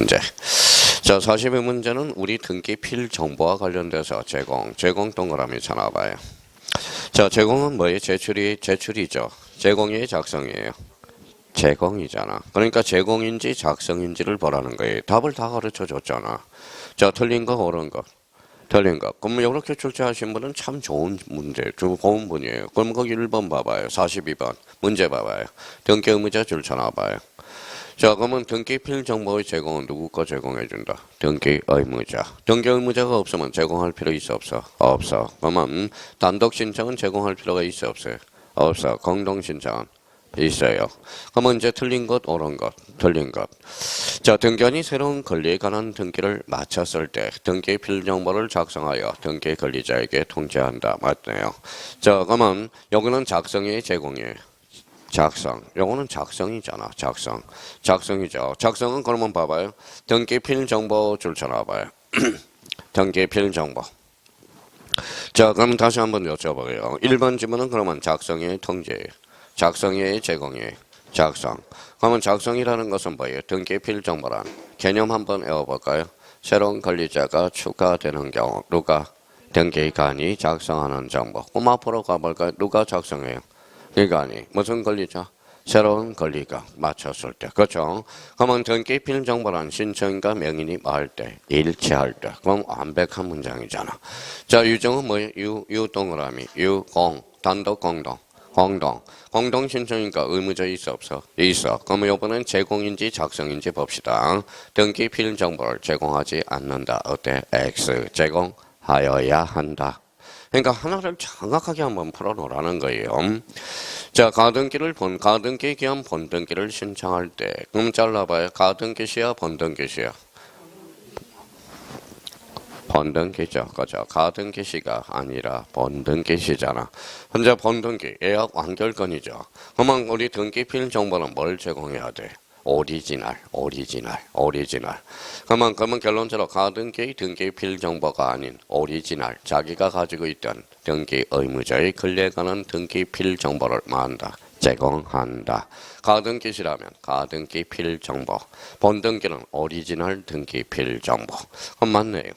문제. 자, 42문제는 우리 등기 필 정보와 관련돼서 제공 동그라미 쳐놔봐요. 자, 제공은 뭐예요? 제출이죠. 제공이 작성이에요. 제공이잖아. 그러니까 제공인지 작성인지를 보라는 거예요. 답을 다 가르쳐 줬잖아. 자, 틀린 거, 옳은 거. 틀린 거. 그럼 이렇게 출제하신 분은 참 좋은 문제, 좋은 분이에요. 그럼 거기 1번 봐봐요. 42번. 문제 봐봐요. 등기 의무자 줄 쳐놔봐요. 자, 그러면 등기 필 정보의 제공은 누구 거 제공해준다? 등기 의무자. 등기 의무자가 없으면 제공할 필요 있어 없어? 없어. 그러면 단독 신청은 제공할 필요가 있어 없어요? 없어. 공동 신청은 있어요. 그러면 이제 틀린 것, 옳은 것, 틀린 것. 자, 등기원이 새로운 권리에 관한 등기를 마쳤을 때 등기 필 정보를 작성하여 등기 권리자에게 통지한다. 맞네요. 자, 그러면 여기는 작성이에요, 제공이에요? 작성. 요거는 작성이잖아. 작성이죠. 작성은 그러면 봐봐요. 등기 필 정보 줄 쳐놔봐요. 등기 필 정보. 자, 그럼 다시 한번 여쭤봐요. 1번 지문은 그러면 작성이에요, 통지예요? 작성이에요, 제공이에요? 작성. 그러면 작성이라는 것은 뭐예요? 등기 필 정보란 개념 한번 외워볼까요? 새로운 권리자가 추가되는 경우 누가? 등기관이 작성하는 정보. 그럼 앞으로 가볼까요? 누가 작성해요? 기관이. 무슨 권리자? 새로운 권리가 맞췄을 때. 그렇죠? 그러면 등기 필 정보란 신청인과 명인이 뭐할 때? 일치할 때. 그럼 완벽한 문장이잖아. 자, 유정은 뭐예요? 유 동그라미. 유공. 단독 공동. 공동 신청이니까 의무자 있어 없어? 있어. 그러면 이번엔 제공인지 작성인지 봅시다. 등기 필 정보를 제공하지 않는다. 어때? X. 제공하여야 한다. 그러니까 하나를 정확하게 한번 풀어놓으라는 거예요. 자, 가등기 기한 본등기를 신청할 때 그럼 잘라봐요. 가등기 시야 본등기 시야? 본등기죠. 그죠? 가등기 시가 아니라 본등기 시잖아. 현재 본등기 예약 완결건이죠. 그러면 우리 등기 필 정보는 뭘 제공해야 돼? 오리지널. 그러면 결론적으로 가등기 등기 필 정보가 아닌 오리지널 자기가 가지고 있던 등기 의무자의 권리에 관한 등기 필 정보를 뭐한다? 제공한다. 가등기시라면 가등기 필 정보. 본등기는 오리지널 등기 필 정보. 그럼 맞네요.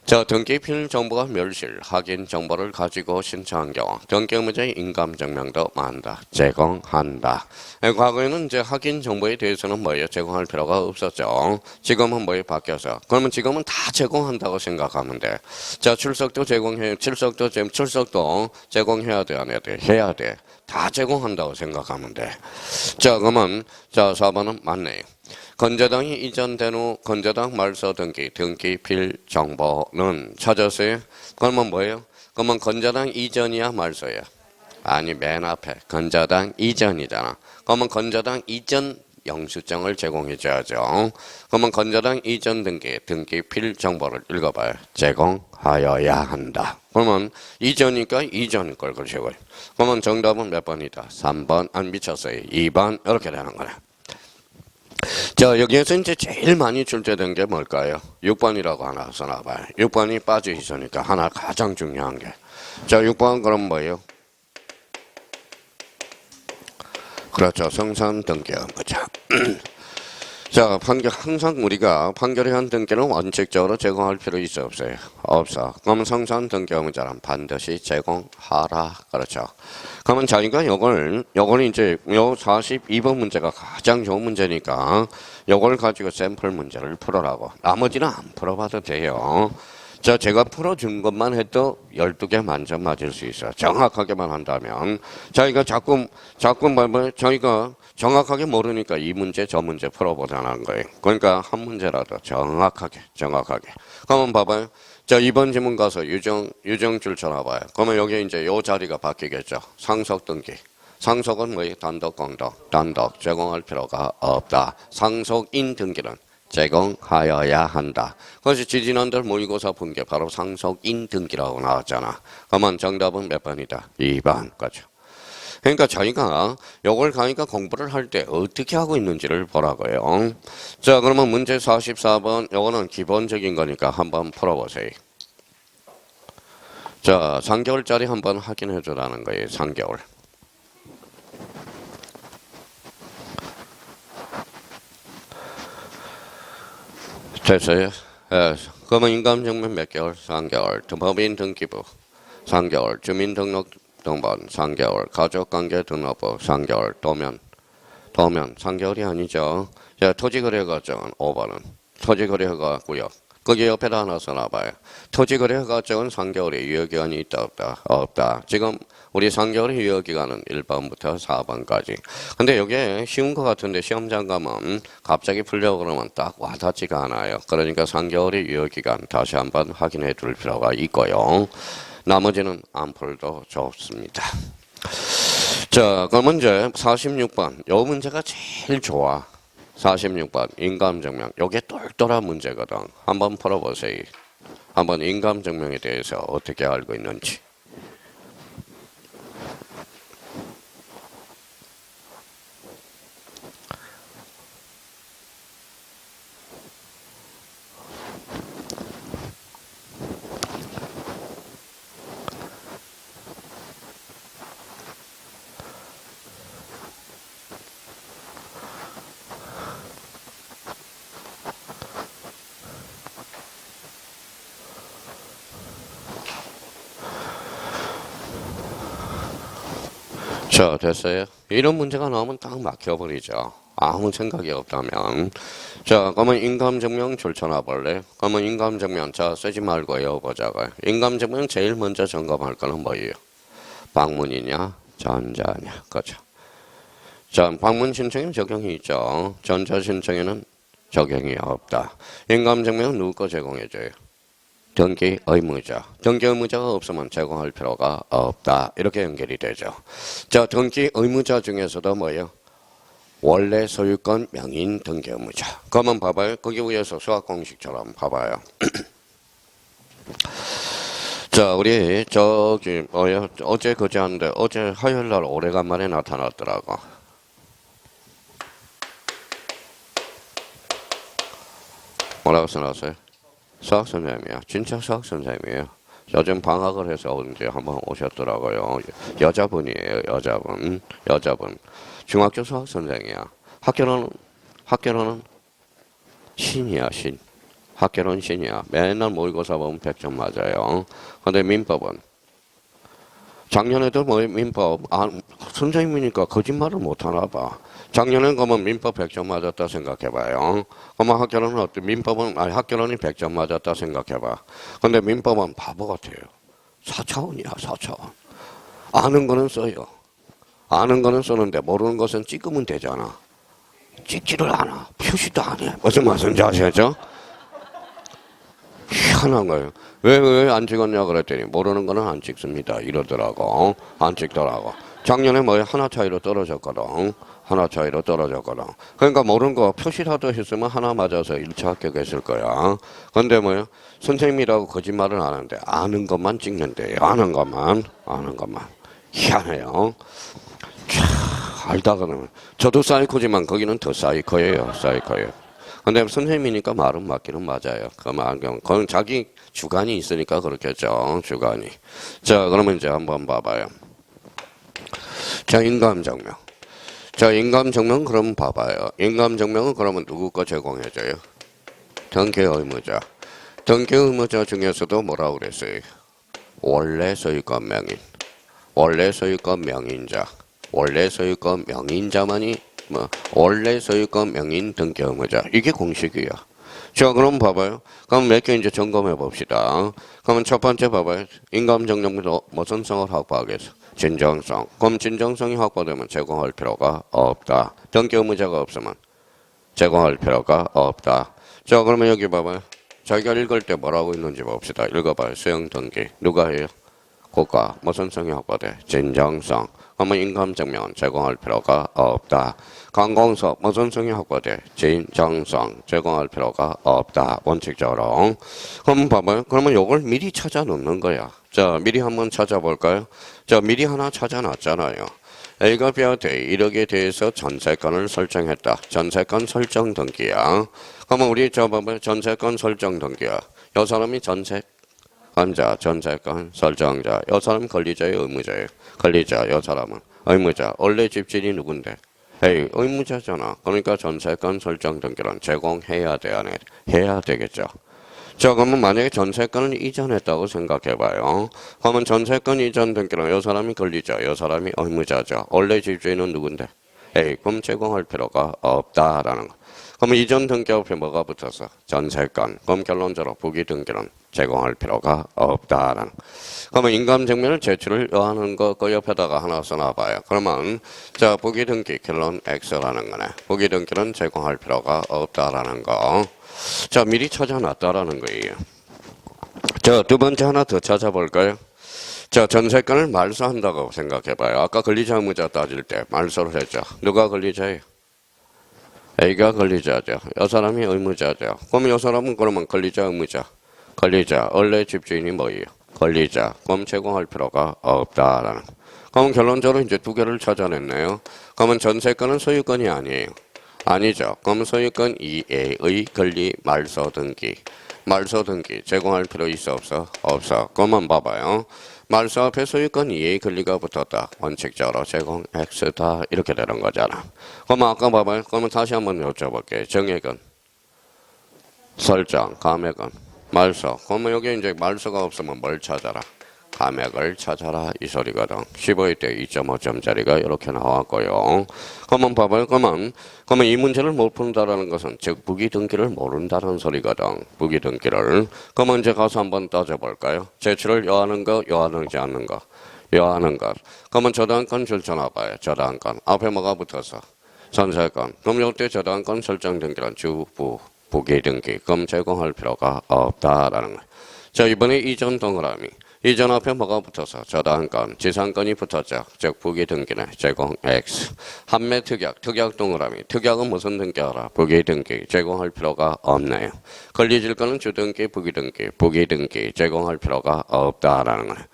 자, 등기 필 정보가 멸실, 확인 정보를 가지고 신청한 경우 등기 의무자의 인감증명도 뭐한다? 제공한다. 과거에는 이제 확인 정보에 대해서는 뭐예요? 제공할 필요가 없었죠. 지금은 뭐예요? 바뀌어서. 그러면 지금은 다 제공한다고 생각하면 돼. 자, 출석도 제공해도 제공해야 돼, 안 해야 돼? 해야 돼. 다 제공한다고 생각하면 돼. 자, 그러면 4번은 맞네요. 건재당이 이전된 후 건재당 말소 등기 필 정보는 찾았어요? 그러면 뭐예요? 그러면 건재당 이전이야 말소야? 아니, 맨 앞에 건재당 이전이잖아. 그러면 건재당 이전 영수증을 제공해줘야죠. 그러면 건재당 이전 등기 필 정보를 읽어봐요. 제공하여야 한다. 그러면 이전이니까 이전 걸 그러시고요. 그러면 정답은 몇 번이다? 3번. 안 미쳤어요. 2번. 이렇게 되는 거네. 자, 여기에서 이제 제일 많이 출제된 게 뭘까요? 6번이라고 하나 써놔봐요. 6번이 빠져 있으니까 하나 가장 중요한 게. 자, 6번 그럼 뭐예요? 그렇죠. 성산 등기 의무자. 자, 항상 우리가 판결의 등기는 원칙적으로 제공할 필요 있어 없어요? 없어. 그러면 성산 등기 의무자는 반드시 제공하라. 그렇죠. 그러면 자기가 요걸 이제 요 42번 문제가 가장 좋은 문제니까 요걸 가지고 샘플 문제를 풀어라고. 나머지는 안 풀어봐도 돼요. 자, 제가 풀어준 것만 해도 12개 만점 맞을 수 있어요. 정확하게만 한다면. 자기가 자꾸 자기가 정확하게 모르니까 이 문제 저 문제 풀어보자는 거예요. 그러니까 한 문제라도 정확하게. 그러면 봐봐요. 자, 2번 지문 가서 유정줄 쳐놔봐요. 그러면 여기 이제 요 자리가 바뀌겠죠. 상속 등기. 상속은 뭐예요? 단독 공동. 단독 제공할 필요가 없다. 상속인 등기는 제공하여야 한다. 그것이 지지난달 모의고사 본 게 바로 상속인 등기라고 나왔잖아. 그러면 정답은 몇 번이다? 2번. 그렇죠. 그러니까 자기가 요걸 가니까 공부를 할 때 어떻게 하고 있는지를 보라고요. 자, 그러면 문제 44번 요거는 기본적인 거니까 한번 풀어보세요. 자, 3개월짜리 한번 확인해 주라는 거예요. 3개월. 됐어요? 예. 그러면 인감증명 몇 개월? 3개월. 법인 등기부 3개월. 주민등록등본 3개월. 가족관계 등록부 3개월. 도면 3개월이 아니죠. 자, 토지거래과정은 5번은 토지거래허가구역. 거기 옆에다 하나 써놔봐요. 토지거래허가정은 3개월의 유효기간이 있다 없다? 없다. 지금 우리 3개월의 유효기간은 1번부터 4번까지. 근데 이게 쉬운 것 같은데 시험장 가면 갑자기 풀려고 그러면 딱 와닿지가 않아요. 그러니까 3개월의 유효기간 다시 한번 확인해 둘 필요가 있고요. 나머지는 안 풀도 좋습니다. 자, 그럼 이제 46번. 요 문제가 제일 좋아. 46번 인감증명. 요게 똘똘한 문제거든. 한번 풀어보세요. 한번 인감증명에 대해서 어떻게 알고 있는지. 자, 됐어요? 이런 문제가 나오면 딱 막혀버리죠. 아무 생각이 없다면. 자, 그러면 인감증명 줄쳐놔 볼래? 그러면 인감증명, 자, 쓰지 말고 외워보자고요. 인감증명 제일 먼저 점검할 거는 뭐예요? 방문이냐, 전자냐, 그죠? 자, 방문 신청에는 적용이 있죠. 전자 신청에는 적용이 없다. 인감증명은 누구 거 제공해줘요? 등기 의무자. 등기 의무자가 없으면 제공할 필요가 없다. 이렇게 연결이 되죠. 자, 등기 의무자 중에서도 뭐예요? 원래 소유권 명인 등기 의무자. 그러면 봐봐요. 거기 위에서 수학 공식처럼 봐봐요. 자, 우리 저기 뭐예요? 어제 그제 한데 어제 화요일 날 오래간만에 나타났더라고. 뭐라고 써놨어요? 수학 선생님이야. 진짜 수학 선생님이에요. 요즘 방학을 해서 언제 한번 오셨더라고요. 여자분이에요. 여자분. 중학교 수학 선생이야. 학교로는 신이야, 신. 학교로는 신이야. 맨날 모의고사 보면 100점 맞아요. 근데 민법은 작년에도 뭐 민법 선생님이니까 거짓말을 못하나 봐. 작년엔 그러면 민법 100점 맞았다 생각해봐요. 그러면 학교는 어때? 학교론이 100점 맞았다 생각해봐. 근데 민법은 바보 같아요. 4차원이야, 4차원. 아는 거는 써요. 아는 거는 쓰는데 모르는 것은 찍으면 되잖아. 찍지를 않아. 표시도 안 해. 무슨 말인지 아시겠죠? 희한한 거예요. 왜 안 찍었냐 그랬더니 모르는 거는 안 찍습니다. 이러더라고. 안 찍더라고. 작년에 뭐 하나 차이로 떨어졌거든. 그러니까 모르는 거 표시라도 했으면 하나 맞아서 1차 합격했을 거야. 근데 뭐요? 선생님이라고 거짓말은 안 하는데 아는 것만 찍는데요. 아는 것만. 희한해요. 자, 알다가는 저도 사이코지만 거기는 더 사이코예요. 근데 선생님이니까 말은 맞기는 맞아요. 그건 자기 주관이 있으니까 그렇겠죠. 주관이. 자, 그러면 이제 한번 봐봐요. 자, 인감증명. 그럼 봐봐요. 인감증명은 그러면 누구 거 제공해줘요? 등기 의무자. 등기 의무자 중에서도 뭐라고 그랬어요? 원래 소유권 명인. 원래 소유권 명인자만이 원래 소유권 명인 등기 의무자. 이게 공식이야. 자, 그럼 봐봐요. 그럼 몇 개 이제 점검해 봅시다. 그러면 첫 번째 봐봐요. 인감증명도 무슨 성을 확보하겠어? 진정성. 그럼 진정성이 확보되면 제공할 필요가 없다. 등기 의무자가 없으면 제공할 필요가 없다. 자, 그러면 여기 봐봐요. 자기가 읽을 때 뭐라고 있는지 봅시다. 읽어봐요. 수용 등기. 누가 해요? 국가. 무슨 성이 확보돼? 진정성. 그러면 인감증명은 제공할 필요가 없다. 관공서 무슨 성이 확보돼? 진정성. 제공할 필요가 없다. 원칙적으로. 그럼 봐봐요. 그러면 이걸 미리 찾아 놓는 거야. 자, 미리 한번 찾아볼까요? 자, 미리 하나 찾아놨잖아요. A가 B한테 1억에 대해서 전세권을 설정했다. 전세권 설정 등기야. 그러면 우리 봐봐요. 전세권 설정 등기야. 이 사람이 전세권 설정자. 이 사람은 권리자의 의무자예요. 권리자, 이 사람은 의무자. 원래 집주인이 누군데? A 의무자잖아. 그러니까 전세권 설정 등기는 제공해야 돼, 안 해? 해야 되겠죠. 자, 그러면 만약에 전세권을 이전했다고 생각해봐요. 그러면 전세권 이전 등기는 이 사람이 권리자, 이 사람이 의무자죠. 원래 집주인은 누군데? A. 그럼 제공할 필요가 없다라는 거. 그러면 이전 등기 옆에 뭐가 붙어서? 전세권. 그럼 결론적으로 부기 등기는 제공할 필요가 없다라는 거. 그러면 인감증명을 제출을 요하는 거 그 옆에다가 하나 써놔봐요. 그러면 자 부기 등기 결론 X라는 거네. 부기 등기는 제공할 필요가 없다라는 거. 자 미리 찾아놨다라는 거예요. 자 두 번째 하나 더 찾아볼까요? 자 전세권을 말소한다고 생각해봐요. 아까 권리자 의무자 따질 때 말소를 했죠. 누가 권리자예요? A가 권리자죠. 이 사람이 의무자죠. 그럼 이 사람은 그러면 권리자 의무자. 권리자 원래 집주인이 뭐예요? 권리자. 그럼 제공할 필요가 없다라는. 그럼 결론적으로 이제 두 개를 찾아냈네요. 그러면 전세권은 소유권이 아니에요. 아니죠. 그럼 소유권 2A의 권리 말소 등기. 말소 등기 제공할 필요 있어 없어? 없어. 그것만 봐봐요. 말소 앞에 소유권 2A의 권리가 붙었다. 원칙적으로 제공 X다. 이렇게 되는 거잖아. 그럼 아까 봐봐요. 그러면 다시 한번 여쭤볼게요. 정액은? 설정. 감액은? 말소. 그러면 여기 이제 말소가 없으면 뭘 찾아라? 감액을 찾아라 이 소리거든. 15일 때 2.5점짜리가 이렇게 나왔고요. 그러면 봐봐요. 그러면 이 문제를 못 푼다라는 것은 즉 부기 등기를 모른다는 소리거든. 부기 등기를. 그러면 이제 가서 한번 따져볼까요? 제출을 요하는 거, 요하지 않는 거. 요하는 것. 그러면 저당권 줄쳐놔봐요. 저당권. 앞에 뭐가 붙어서? 전세권. 그럼 이때 저당권 설정 등기란 주부. 부기 등기. 그럼 제공할 필요가 없다라는 거예요. 자 이번에 이전 동그라미. 이전 앞에 뭐가 붙어서 저당권, 지상권이 붙었죠. 즉 부기 등기네. 제공 X. 한매 특약, 특약 동그라미. 특약은 무슨 등기 알아? 부기 등기. 제공할 필요가 없네요. 권리질권은 주등기, 부기 등기. 부기 등기. 제공할 필요가 없다라는 거예요.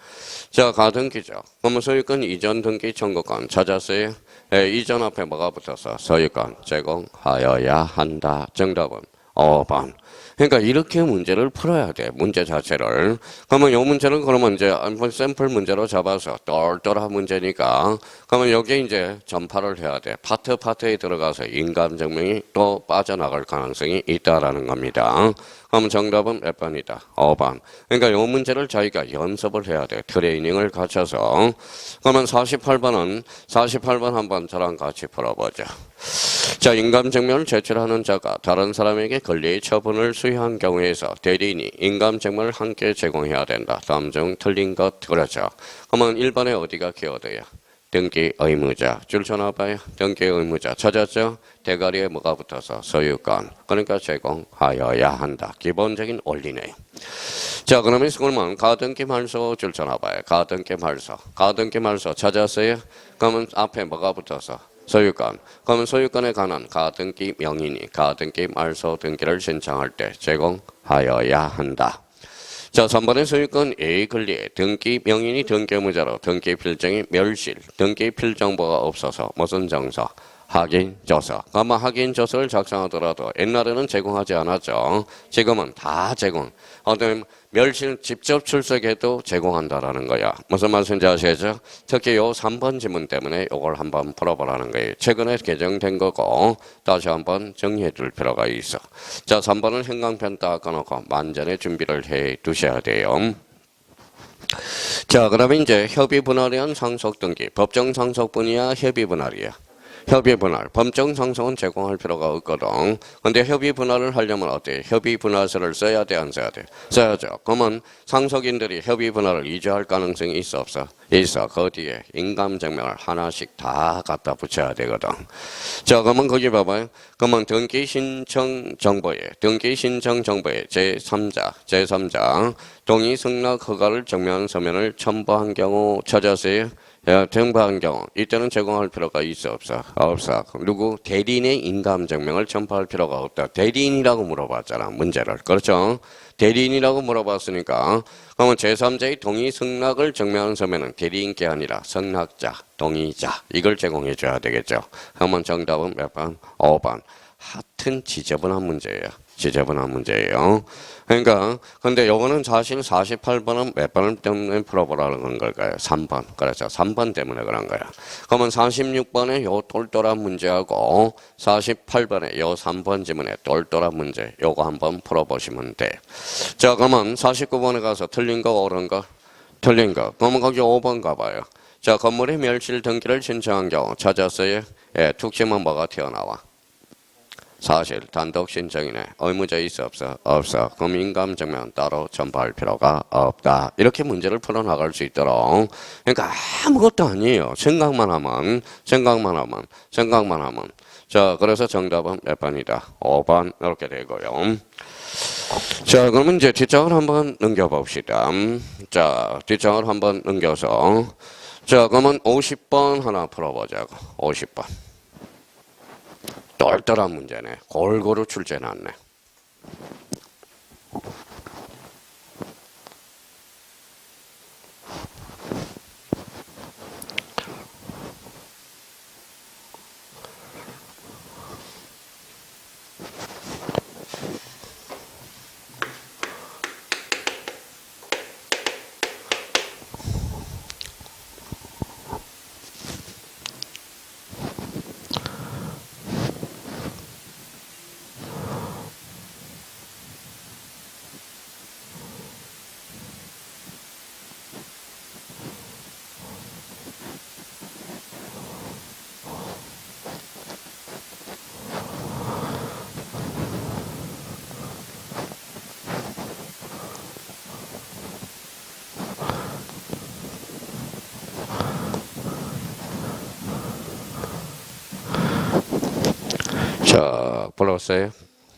자 가등기죠. 그러면 소유권 이전 등기 청구권 찾았어요? 네, 이전 앞에 뭐가 붙어서 소유권 제공하여야 한다. 정답은 5번. 그러니까 이렇게 문제를 풀어야 돼. 문제 자체를. 그러면 이 문제는 그러면 이제 샘플 문제로 잡아서 똘똘한 문제니까 그러면 여기에 이제 전파를 해야 돼. 파트에 들어가서 인감증명이 또 빠져나갈 가능성이 있다라는 겁니다. 그럼 정답은 몇 번이다? 5번. 그러니까 이 문제를 저희가 연습을 해야 돼. 트레이닝을 갖춰서. 그러면 48번 한번 저랑 같이 풀어보자. 자, 인감증명을 제출하는 자가 다른 사람에게 권리의 처분을 수여한 경우에서 대리인이 인감증명을 함께 제공해야 된다. 다음 중 틀린 것 그렇죠. 그러면 1번에 어디가 키워드야? 등기 의무자. 줄 쳐놔봐요. 등기 의무자 찾았죠? 대가리에 뭐가 붙어서 소유권. 그러니까 제공하여야 한다. 기본적인 원리네요. 자 그러면 가등기 말소 줄 쳐놔봐요. 가등기 말소 찾았어요? 그러면 앞에 뭐가 붙어서? 소유권. 그러면 소유권에 관한 가등기 명인이 가등기 말소 등기를 신청할 때 제공하여야 한다. 자, 3번의 소유권 A 권리에 등기 명인이 등기 의무자로 등기 필정이 멸실, 등기 필정보가 없어서 무슨 정서? 확인조서. 아마 확인조서를 작성하더라도 옛날에는 제공하지 않았죠. 지금은 다 제공. 어떤 멸실 직접 출석해도 제공한다라는 거야. 무슨 말씀인지 아시겠죠? 특히 요 3번 지문 때문에 이걸 한번 풀어보라는 거예요. 최근에 개정된 거고 다시 한번 정리해 둘 필요가 있어. 자, 3번은 행강편 닦아놓고 만전의 준비를 해 두셔야 돼요. 자, 그러면 이제 협의 분할이한 상속 등기. 법정 상속분이야, 협의 분할이야. 협의 분할, 법정 상속은 제공할 필요가 없거든. 근데 협의 분할을 하려면 어때? 협의 분할서를 써야 돼, 안 써야 돼? 써야죠. 그러면 상속인들이 협의 분할을 이주할 가능성이 있어, 없어? 있어. 그 뒤에 인감증명을 하나씩 다 갖다 붙여야 되거든. 자, 그러면 거기 봐봐요. 그러면 등기 신청 정보에 제3자 동의 승낙 허가를 정면 서면을 첨부한 경우 찾았어요? 정부한 경우 이때는 제공할 필요가 있어 없어? 없어. 누구? 대리인의 인감증명을 첨부할 필요가 없다. 대리인이라고 물어봤잖아 문제를. 그렇죠? 대리인이라고 물어봤으니까 그러면 제3자의 동의 승낙을 증명하는 서면은 대리인께 아니라 승낙자, 동의자 이걸 제공해 줘야 되겠죠. 그러면 정답은 몇 번? 5번. 하여튼 지저분한 문제예요. 지저분한 문제예요. 그러니까 근데 요거는 사실 48번은 몇 번을 때문에 풀어보라는 걸까요? 3번. 그렇죠. 3번 때문에 그런 거야. 그러면 46번에 요 똘똘한 문제하고 48번에 요 3번 지문에 똘똘한 문제 요거 한번 풀어보시면 돼. 자 그러면 49번에 가서 틀린 거 옳은 거? 틀린 거. 그러면 거기 5번 가봐요. 자 건물의 멸실 등기를 신청한 경우 찾았어요? 예, 특징은 뭐가 튀어나와? 사실 단독 신청이네. 의무자 있어 없어? 없어. 그럼 인감증명 따로 첨부할 필요가 없다. 이렇게 문제를 풀어나갈 수 있도록. 그러니까 아무것도 아니에요. 생각만 하면. 자 그래서 정답은 몇 번이다? 5번 이렇게 되고요. 자 그러면 이제 뒷장을 한번 넘겨봅시다. 자 뒷장을 한번 넘겨서 자 그러면 50번 하나 풀어보자고. 50번. 똘똘한 문제네. 골고루 출제해놨네. 자, 풀었어요?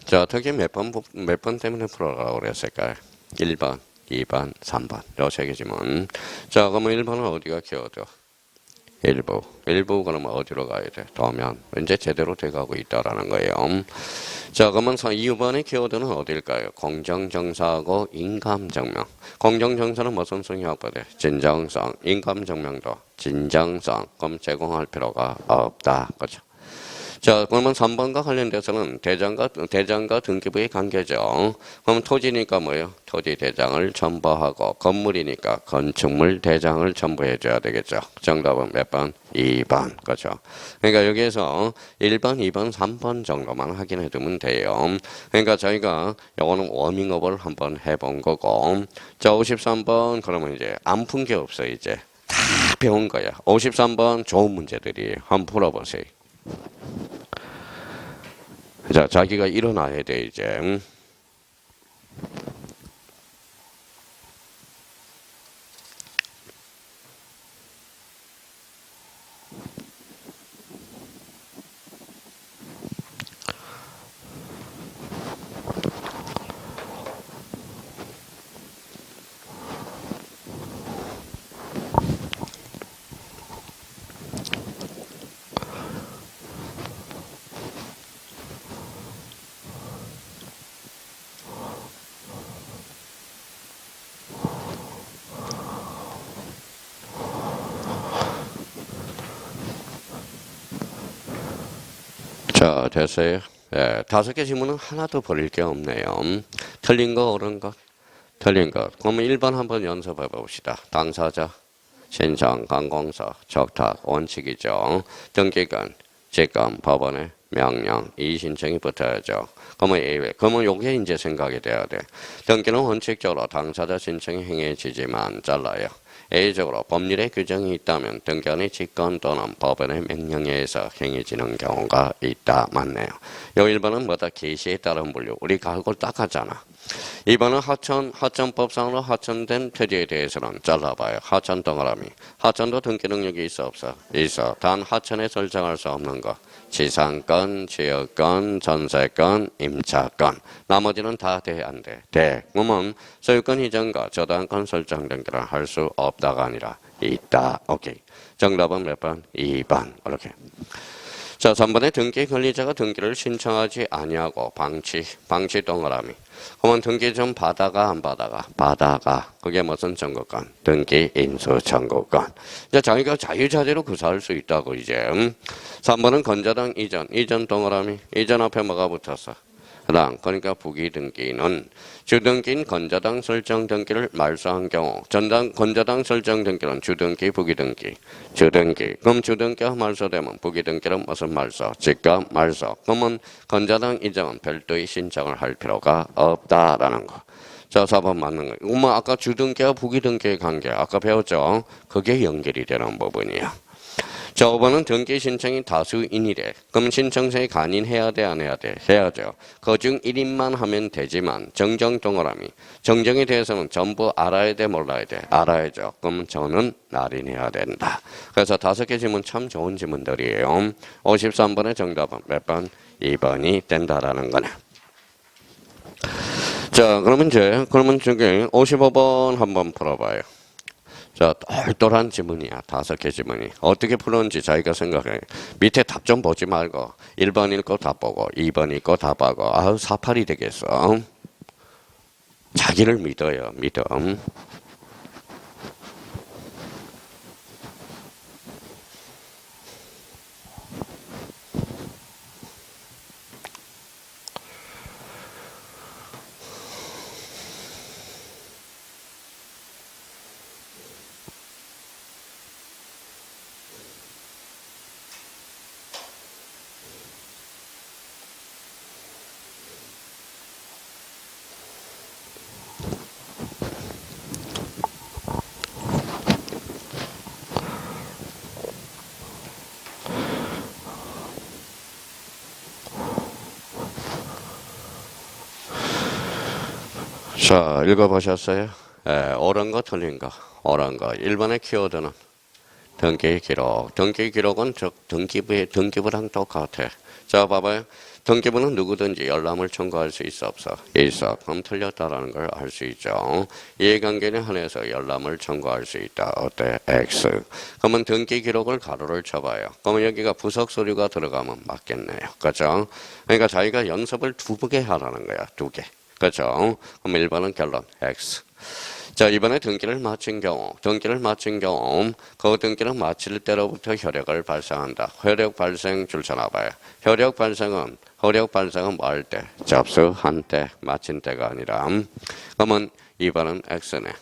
자, 특히 몇 번 때문에 풀어라고 그랬을까요? 1번, 2번, 3번. 요 세 개 지문. 자, 그러면 1번은 어디가 키워져? 일부. 그러면 어디로 가야 돼? 도면. 이제 제대로 돼가고 있다라는 거예요. 자, 그러면 2번의 키워드는 어딜까요? 공정정사하고 인감증명. 공정정사는 무슨 성이 확보돼? 진정성. 인감증명도 진정성. 그럼 제공할 필요가 없다. 그죠? 자, 그러면 3번과 관련돼서는 대장과 등기부의 관계죠. 그럼 토지니까 뭐예요? 토지 대장을 첨부하고 건물이니까 건축물 대장을 첨부해줘야 되겠죠. 정답은 몇 번? 2번. 그렇죠. 그러니까 여기에서 1번, 2번, 3번 정도만 확인해두면 돼요. 그러니까 저희가 요거는 워밍업을 한번 해본 거고 자, 53번 그러면 이제 안 푼 게 없어 이제. 다 배운 거야. 53번 좋은 문제들이에요. 한번 풀어보세요. 자, 자기가 일어나야 돼, 이제. 자, 됐어요. 예, 5개 지문은 하나도 버릴 게 없네요. 틀린 거, 옳은 거? 틀린 거. 그러면 1번 한번 연습해 봅시다. 당사자, 신청, 관공서, 적탁, 원칙이죠. 등기관, 직권, 법원의 명령, 이의신청이 붙어야죠. 그러면 예외. 그러면 요게 이제 생각이 돼야 돼. 등기는 원칙적으로 당사자 신청이 행해지지만 잘라요. A적으로 법률에 규정이 있다면 등기관의 직권 또는 법원의 명령에 의해서 행해지는 경우가 있다. 맞네요. 요 1번은 뭐다? 계시에 따른 분류. 우리 그걸 딱 하잖아. 2번은 하천법상으로 하천된 토지에 대해서는 잘라봐요. 하천 동그라미. 하천도 등기 능력이 있어 없어? 있어. 단 하천에 설정할 수 없는 거. 지상권, 지역권, 전세권, 임차권. 나머지는 다 돼, 안 돼? 돼. 그러면 소유권 이전과 저당권 설정 등기를 할 수 없다가 아니라 있다. 오케이. 정답은 몇 번? 2번. 이렇게. 자, 3번에 등기 권리자가 등기를 신청하지 아니하고 방치 동그라미. 그러면 등기 좀 받아가 안 받아가? 받아가. 그게 무슨 청구권? 등기 인수 청구권. 이제 자기가 자유자재로 구사할 수 있다고 이제. 3번은 건자당 이전 동그라미. 이전 앞에 뭐가 붙었어? 해당. 그러니까 부기 등기는 주등기인 건자당 설정 등기를 말소한 경우 건자당 설정 등기는 주등기 부기 등기 주등기 그럼 주등기가 말소되면 부기 등기는 무슨 말소? 즉각 말소. 그러면 건자당 이전은 별도의 신청을 할 필요가 없다라는 거. 자, 4번 맞는 거예요. 뭐 아까 주등기와 부기 등기의 관계 아까 배웠죠? 그게 연결이 되는 부분이야. 자, 5번은 등기 신청이 다수인이래. 그럼 신청서에 간인해야 돼, 안 해야 돼? 해야죠. 그중 1인만 하면 되지만 정정 동그라미. 정정에 대해서는 전부 알아야 돼, 몰라야 돼? 알아야죠. 그럼 저는 날인해야 된다. 그래서 5개 지문 참 좋은 지문들이에요. 53번의 정답은 몇 번? 2번이 된다라는 거네. 자, 그러면 저기 55번 한번 풀어봐요. 자, 똘똘한 지문이야. 5개 지문이. 어떻게 풀었는지 자기가 생각해. 밑에 답 좀 보지 말고 1번일 거 다 보고 2번일 거 다 보고 아우 사팔이 되겠어. 자기를 믿어요. 믿어. 자, 읽어보셨어요? 옳은 거 틀린 거. 옳은 거. 1번의 키워드는 등기 기록. 등기 기록은 즉 등기부랑 똑같아. 자, 봐봐요. 등기부는 누구든지 열람을 청구할 수 있어 없어? 있어. 그럼 틀렸다라는 걸 알 수 있죠. 이해관계에 한해서 열람을 청구할 수 있다. 어때? X. 그러면 등기 기록을 가로를 쳐봐요. 그러면 여기가 부석 서류가 들어가면 맞겠네요. 그렇죠? 그러니까 자기가 연습을 2개 하라는 거야. 2개. 그렇죠? 그럼 1번은 결론 X. 자, 이번에 등기를 마친 경우 그 등기를 마칠 때로부터 효력을 발생한다. 효력 발생 줄 서나봐요. 효력 발생은 뭐 할 때? 접수한 때, 마친 때가 아니라. 그러면 2번은 X네.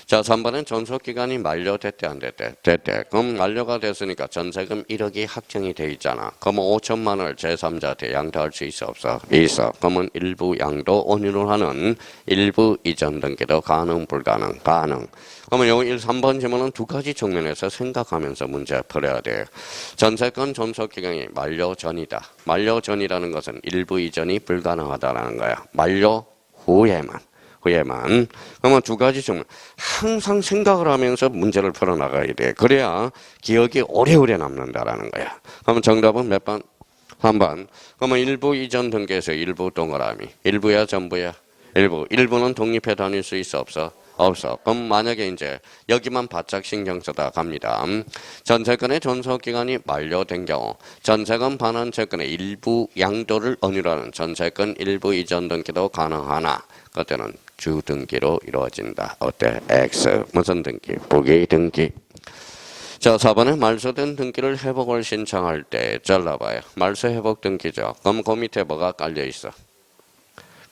자, 3번은 존속기간이 만료됐대 안 됐대? 됐대. 그럼 만료가 됐으니까 전세금 1억이 확정이 돼 있잖아. 그러면 5천만 원을 제3자한테 양도할 수 있어 없어? 있어. 그러면 일부 양도 원인으로 하는 일부 이전 등기도 가능 불가능? 가능. 그러면 여기 3번 질문은 2가지 측면에서 생각하면서 문제 풀어야 돼요. 전세권 존속기간이 만료 전이다. 만료 전이라는 것은 일부 이전이 불가능하다는 거야. 만료 후에만. 그러면 2가지 측면. 항상 생각을 하면서 문제를 풀어나가야 돼. 그래야 기억이 오래오래 남는다라는 거야. 그러면 정답은 몇 번? 3번. 그러면 일부 이전 등기에서 일부 동그라미. 일부야 전부야? 일부는 독립해 다닐 수 있어 없어? 없어. 그럼 만약에 이제 여기만 바짝 신경 쓰다 갑니다. 전세권의 존속기간이 만료된 경우 전세권 반환 채권의 일부 양도를 언유하는 전세권 일부 이전 등기도 가능하나 그때는 주등기로 이루어진다. 어때? X. 무슨 등기? 부기 등기. 자, 4번에 말소된 등기를 회복을 신청할 때 잘라봐요. 말소 회복 등기죠. 그럼 그 밑에 뭐가 깔려 있어?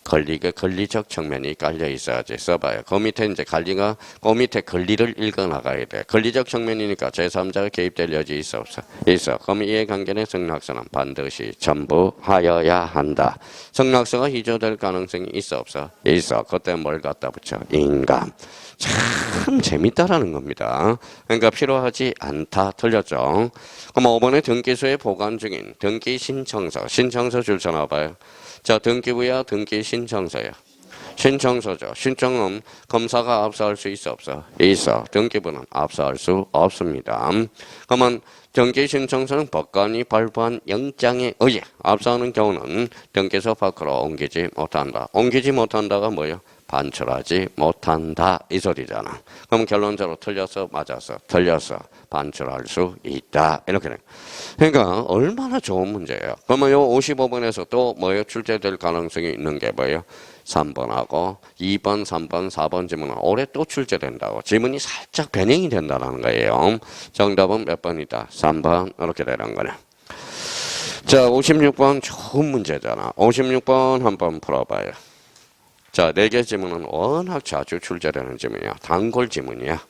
권리적 측면이 깔려 있어야지. 써봐요. 그 밑에 이제 그 밑에 권리를 읽어 나가야 돼. 권리적 측면이니까 제3자가 개입될 여지 있어 없어? 있어. 그럼 이해관계의 승낙서는 반드시 첨부하여야 한다. 승낙서가 위조될 가능성이 있어 없어? 있어. 그때 뭘 갖다 붙여? 인감. 참 재밌다라는 겁니다. 그러니까 필요하지 않다. 틀렸죠? 그럼 5번에 등기소에 보관 중인 등기 신청서 줄 서나봐요. 자, 등기부야 등기 신청서야. 신청서죠. 신청은 검사가 압수할 수 있어 없어? 있어. 등기부는 압수할 수 없습니다. 그러면 등기 신청서는 법관이 발부한 영장에 의해 압수하는 경우는 등기소 밖으로 옮기지 못한다. 옮기지 못한다가 뭐예요? 반출하지 못한다 이 소리잖아. 그럼 결론적으로 틀렸어 맞았어? 틀렸어. 반출할 수 있다 이렇게 돼. 그러니까 얼마나 좋은 문제예요. 그러면 요 55번에서 또 뭐예요? 출제될 가능성이 있는 게 뭐예요? 3번하고 2번, 3번, 4번 지문은 올해 또 출제된다고. 지문이 살짝 변형이 된다는 거예요. 정답은 몇 번이다? 3번 이렇게 되는 거네. 자, 56번 좋은 문제잖아. 56번 한번 풀어봐요. 자, 4개 지문은 워낙 자주 출제되는 지문이야. 단골 지문이야.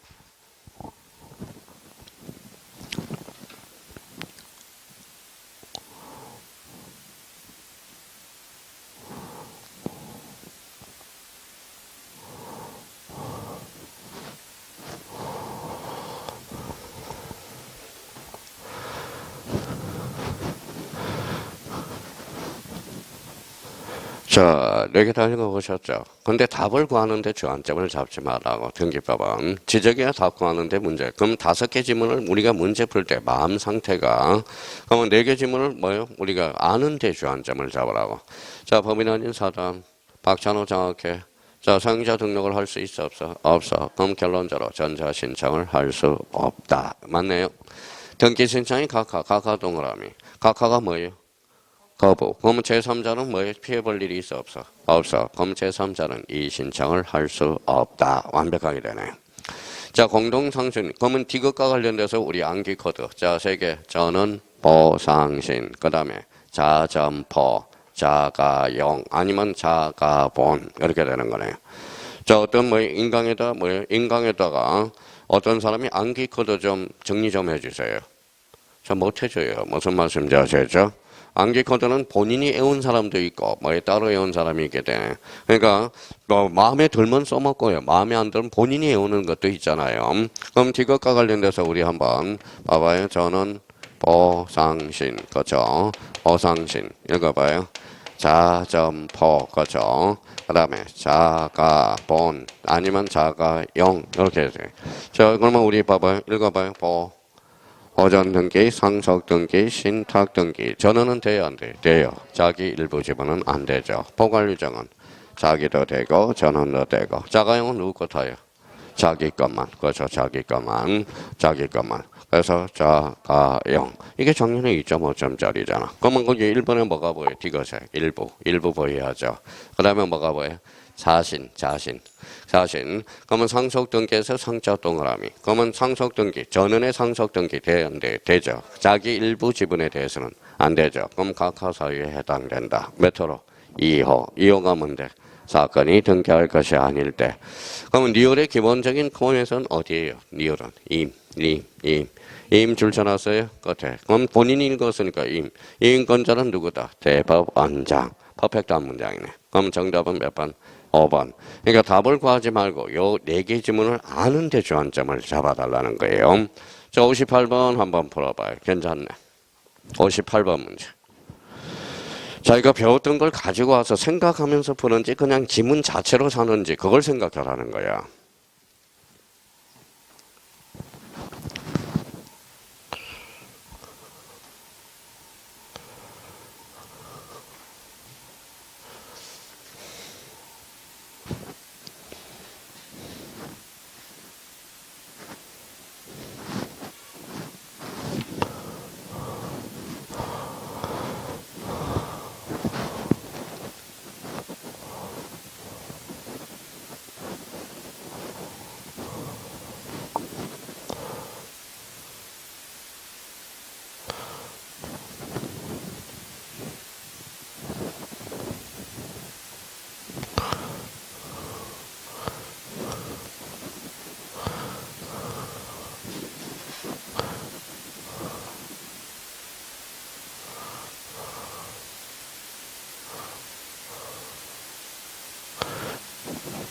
자, 4개 다 읽어보셨죠? 근데 답을 구하는데 주안점을 잡지 말라고. 등기법은 지적이야 답 구하는데 문제. 그럼 5개 지문을 우리가 문제 풀 때 마음 상태가 그러면 4개 지문을 뭐요? 우리가 아는데 주안점을 잡으라고. 자, 법인 아닌 사람 박찬호 정확해. 자, 사용자 등록을 할 수 있어 없어? 없어. 그럼 결론적으로 전자 신청을 할 수 없다. 맞네요. 등기 신청이 각하 동그라미. 각하가 뭐예요? 거부. 그럼 제3자는 뭐에 피해볼 일이 있어 없어? 없어. 그럼 제3자는 이 신청을 할 수 없다. 완벽하게 되네. 자, 공동상신. 그러면 디귿과 관련돼서 우리 암기 코드. 자, 3개. 저는 보상신. 그 다음에 자점포, 자가용, 아니면 자가본. 이렇게 되는 거네요. 자, 어떤 인강에다가 어떤 사람이 암기 코드 좀 정리 좀 해주세요. 자, 못 해줘요. 무슨 말씀인지 아시죠? 암기 코드는 본인이 외운 사람도 있고 뭐에 따로 외운 사람이 있게 되네. 그러니까 뭐 마음에 들면 써먹고요. 마음에 안 들면 본인이 외우는 것도 있잖아요. 그럼 디귿과 관련돼서 우리 한번 봐봐요. 저는 보상신 그죠? 보상신 읽어봐요. 자점포 그죠? 그 다음에 자가본 아니면 자가용 이렇게 돼요. 자, 그러면 우리 봐봐요. 읽어봐요. 보전 등기, 상속 등기, 신탁 등기. 전원은 돼요, 안 돼요? 돼요. 자기 일부 지분은 안 되죠. 포괄유정은 자기도 되고 전원도 되고. 자가용은 누구 거 타요? 자기 것만. 그렇죠. 자기 것만. 자기 것만. 그래서 자가용. 이게 작년에 2.5점짜리잖아. 그러면 거기 1번에 뭐가 보여요? 디귿에 일부 보여야죠. 그 다음에 뭐가 보여요? 자신. 그러면 상속등기에서 상자 동그라미. 그러면 상속등기, 전원의 상속등기 되죠. 자기 일부 지분에 대해서는 안 되죠. 그럼 각하 사유에 해당된다. 몇 호로? 2호. 2호가 뭔데? 사건이 등기할 것이 아닐 때. 그러면 리얼의 기본적인 폰에서는 어디예요? 리얼은 임 줄쳐놨어요? 끝에. 그럼 본인이 읽었으니까 임. 임권자는 누구다? 대법원장. 퍼펙트한 문장이네. 그럼 정답은 몇 번? 5번. 그러니까 답을 구하지 말고 요 4개 지문을 아는데 주안점을 잡아달라는 거예요. 자, 58번 한번 풀어봐요. 괜찮네. 58번 문제. 자기가 배웠던 걸 가지고 와서 생각하면서 푸는지 그냥 지문 자체로 사는지 그걸 생각하라는 거야.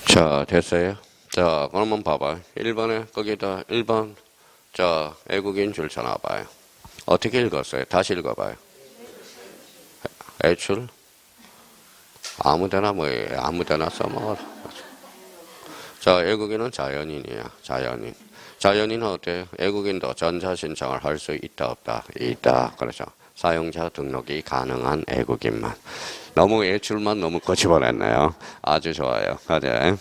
자, 됐어요? 자, 그러면 봐봐요. 1번에 거기다 1번 자, 애국인 줄 쳐놔봐요. 어떻게 읽었어요? 다시 읽어봐요. 애출? 아무데나 뭐예요? 아무데나 써먹어라. 자, 애국인은 자연인이야. 자연인은 어때요? 애국인도 전자신청을 할 수 있다 없다? 있다. 그렇죠. 사용자 등록이 가능한 외국인만. 너무 외출만 너무 거쳐버렸네요. 아주 좋아요. 가자.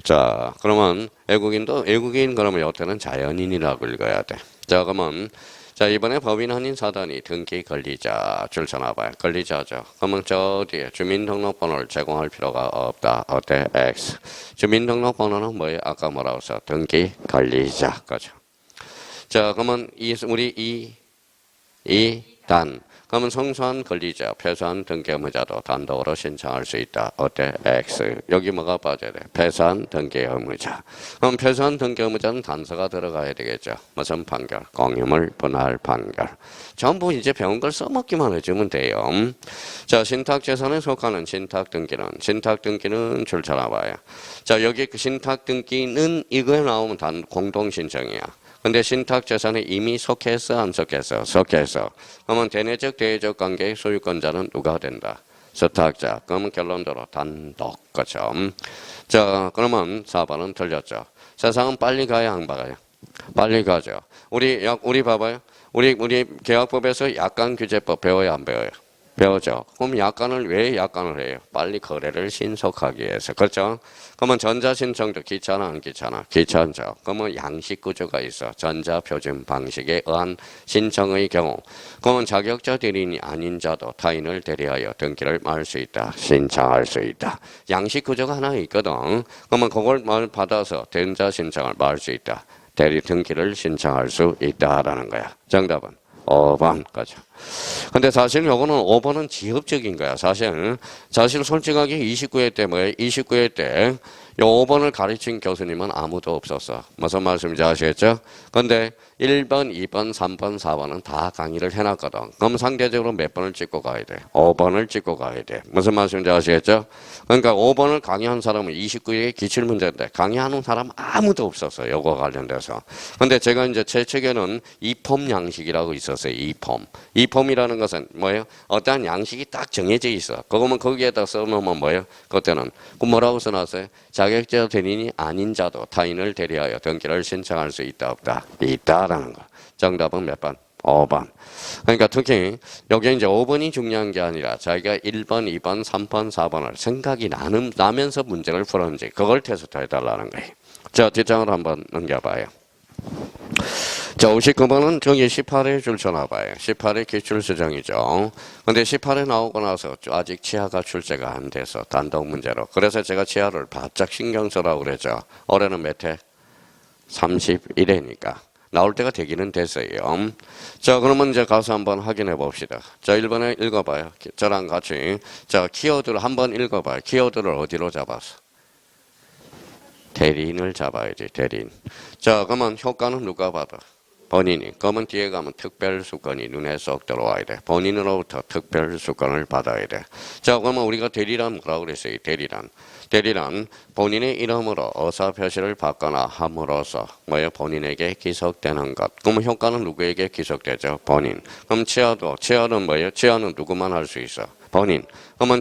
자, 그러면 외국인 그러면 여태는 자연인이라고 읽어야 돼. 자, 그러면 자, 이번에 법인 아닌 사단이 등기 권리자 줄 서나봐요. 권리자죠. 그러면 저 뒤에 주민등록번호를 제공할 필요가 없다. 어때? X. 주민등록번호는 뭐예요? 아까 뭐라고 써? 등기 권리자. 그죠? 자, 그러면 우리 이 단. 그러면 성소한 권리자, 폐쇄한 등기 의무자도 단독으로 신청할 수 있다. 어때? X. 여기 뭐가 빠져야 돼? 폐쇄한 등기 의무자. 그럼 폐쇄한 등기 의무자는 단서가 들어가야 되겠죠. 무슨 판결? 공유물 분할 판결. 전부 이제 배운 걸 써먹기만 해주면 돼요. 자, 신탁재산에 속하는 신탁등기는 줄 찾아봐요. 자, 여기 그 신탁등기는 이거에 나오면 단 공동신청이야. 근데 신탁재산에 이미 속해서 안 속해서? 속해서. 그러면 대내적 대외적 관계의 소유권자는 누가 된다? 서탁자. 그러면 결론대로 단독. 그죠? 자, 그러면 4번은 틀렸죠. 세상은 빨리 가야 안 가요? 빨리 가죠. 우리 봐봐요. 우리 계약법에서 약관규제법 배워야 안 배워요? 배우죠. 그럼 왜 약관을 해요? 빨리 거래를 신속하게 위해서. 그렇죠? 그러면 전자신청도 귀찮아 안 귀찮아? 귀찮죠. 그러면 양식구조가 있어. 전자표준 방식에 의한 신청의 경우. 그러면 자격자 대리인이 아닌 자도 타인을 대리하여 등기를 말 수 있다. 신청할 수 있다. 양식구조가 하나 있거든. 그러면 그걸 받아서 전자신청을 말 수 있다. 대리 등기를 신청할 수 있다라는 거야. 정답은 5번 거죠. 근데 사실 요거는 5번은 지엽적인 거야. 사실 솔직하게 29회 때 29회 때 요 5번을 가르친 교수님은 아무도 없었어. 무슨 말씀인지 아시겠죠? 근데 1번, 2번, 3번, 4번은 다 강의를 해놨거든. 그럼 상대적으로 몇 번을 찍고 가야 돼? 5번을 찍고 가야 돼. 무슨 말씀인지 아시겠죠? 그러니까 5번을 강의한 사람은 29회 기출문제인데 강의하는 사람 아무도 없었어. 요거 관련돼서. 근데 제가 이제 제 책에는 이폼 양식이라고 있었어요. 이폼이라는 것은 뭐예요? 어떠한 양식이 딱 정해져 있어. 그거면 거기에다 써놓으면 뭐예요? 그때는 뭐라고 써놨어요? 자격자 대리인이 아닌 자도 타인을 대리하여 등기를 신청할 수 있다 없다? 있다라는 거. 정답은 몇 번? 5번. 그러니까 특히 여기 이제 5번이 중요한 게 아니라 자기가 1번, 2번, 3번, 4번을 생각이 나면서 문제를 풀었는지 그걸 테스트해달라는 거예요. 자, 뒷장으로 한번 넘겨봐요. 자, 59번은 저기 18회 줄 쳐놔봐요. 18회 기출수정이죠. 근데 18회 나오고 나서 아직 치아가 출제가 안 돼서 단독 문제로. 그래서 제가 치아를 바짝 신경 쓰라고 그랬죠. 올해는 몇 회? 31회니까. 나올 때가 되기는 됐어요. 자, 그러면 이제 가서 한번 확인해 봅시다. 자, 1번에 읽어봐요. 저랑 같이. 자, 키워드를 한번 읽어봐요. 키워드를 어디로 잡았어? 대리인을 잡아야지, 대리인. 자, 그러면 효과는 누가 받아? 본인이. 그러면 뒤에 가면 특별수건이 눈에 쏙 들어와야 돼. 본인으로부터 특별수건을 받아야 돼. 자, 그러면 우리가 대리란 뭐라고 그랬어요? 대리란 본인의 이름으로 의사표시를 받거나 함으로써 뭐예요? 본인에게 기속되는 것. 그러면 효과는 누구에게 기속되죠? 본인. 그럼 치아는 뭐예요? 치아는 누구만 할 수 있어? 본인. 그러면